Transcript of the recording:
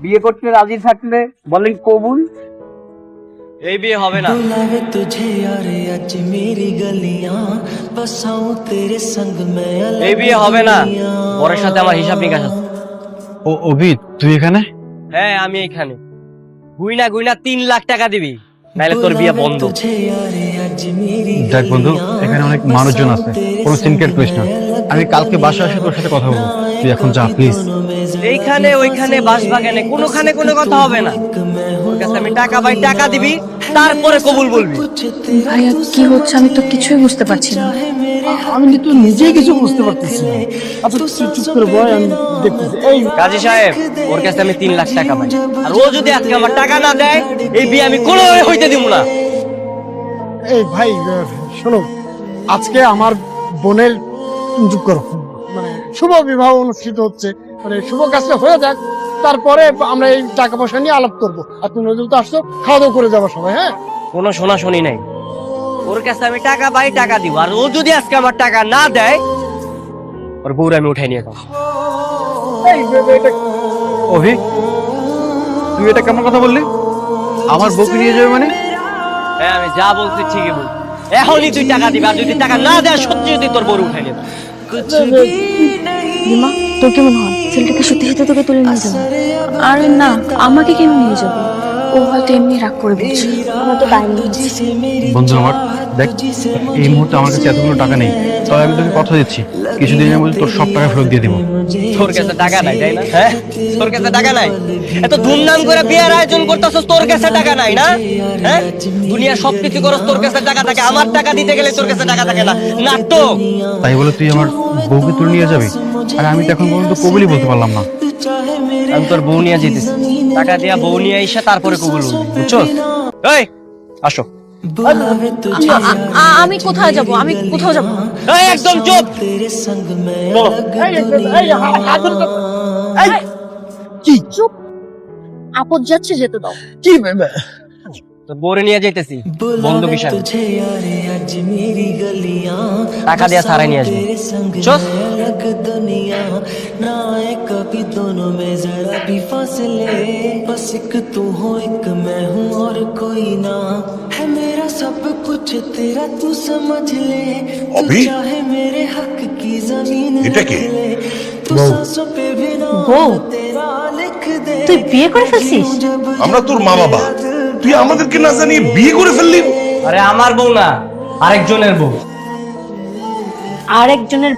বিয়ে করতে রাজি থাকলে বলেন কবুল। এই বিয়ে হবে না। এই বিয়ে হবে না, বরের সাথে আমার হিসাব নিকাশ আছে। ও অভি, তুই এখানে? হ্যাঁ আমি এখানে। গুইনা গুইনা 3 লাখ টাকা দিবি, নাহলে তোর বিয়ে বন্ধ। দেখ বন্ধু, এখানে অনেক মানুষজন আছে, কোনো সিনকেট করিস না। আমি কালকে বাসা এসে তোর সাথে কথা বলবো, তুই এখন যা প্লিজ। এইখানে ওইখানে বাসবাগানে কোনোখানে কোনো কথা হবে না। ওর কাছে আমি টাকা পাই, টাকা দিবি, তারপরে কবুল বলবি। ভাইয়া কি হচ্ছে আমি তো কিছুই বুঝতে পারছি না। আমি কিন্তু নিজেই কিছু বুঝতে পারতেছি না। আচ্ছা চুপ করে বয়, আমি দেখতেছি। এই কাজী সাহেব, ওর কাছে আমি 3 লাখ টাকা পাই, আর ও যদি আজকে আমার টাকা না দেয়, এই বিয়ে আমি কোনোভাবে হইতে দিব না। এই ভাই শোনো, আজকে আমার বোনের মানে শুভ বিবাহ অনুষ্ঠিত হচ্ছে, মানে শুভ কাজটা হয়ে যাক, তারপরে আমরা এই টাকা পয়সা নিয়ে আলাপ করবো। আর তুমি যেহেতু আসছো, খাওয়া দাওয়া করে যাবো সবাই। হ্যাঁ, কোনো শোনাশুনি নাই। ওর কাছে আমি টাকা পাই, টাকা দিব, আর ও যদি আজকে আমার টাকা না দেয়, ওর বউরে আমি উঠাই নিয়ে যাবো। অভি, তুই এটা কেমন কথা বললি? আমার বউকে নিয়ে যাবে মানে? হ্যাঁ আমি যা বলছি ঠিকই বল। এখনই তুই টাকা দিবি, আর যদি টাকা না দেয়, সত্যি যদি তোর বউরে উঠাই নিয়ে যাবো। রিমা, তোর কেমন হয়? ছেলেটাকে সত্যি সত্যি তোকে তুলে নিয়ে যাবো? আরে না, আমাকে কেন নিয়ে যাবো? ও হয়তো এমনি রাগ করে বলছে। আমার তো বাইরে বন্ধু আমার, দেখ এই মুহূর্তে আমার কাছে এতগুলো টাকা নেই, তবে আমি তোকে কথা দিচ্ছি কিছুদিনের মধ্যে তোর সব টাকা ফেরত দিয়ে দিব। তোর কাছে টাকা নাই তাই না? হ্যাঁ, তোর কাছে টাকা নাই? এত ধুমধাম করে বিয়ের আয়োজন করতেছস, তোর কাছে টাকা নাই না? হ্যাঁ, দুনিয়া সবকিছু করস, তোর কাছে টাকা থাকে। আমার টাকা দিতে গেলে তোর কাছে টাকা থাকে না। নাটক। তাই বলে তুই আমার বউকে তুলে নিয়ে যাবি? আর আমি তো এখন পর্যন্ত কবুলই বলতে পারলাম না। আমি তোর বউ নিয়ে যেতেছি, টাকা দিয়া বউ নিয়ে এসে তারপরে কবুল বলবি, বুঝছস? এই আসো। আমি কোথায় যাব? আমি কোথাও যাব না। এই একদম চুপ। কি চুপ? আপদ যাচ্ছে, যেতে দাও। কি তোর বউরে নিয়ে যাইতেছি, বন্ধু কিসব টাকা দিয়া সারাই নিয়ে আসবি, বুঝছস? অভি, এটা কে? বউ, তুই বিয়ে করে ফেলছিস? আমরা তোর মা বাবা, তুই আমাদেরকে না জানিয়ে বিয়ে করে ফেললি? আরে আমার বউ না, আরেকজনের বউ। আরেকজনের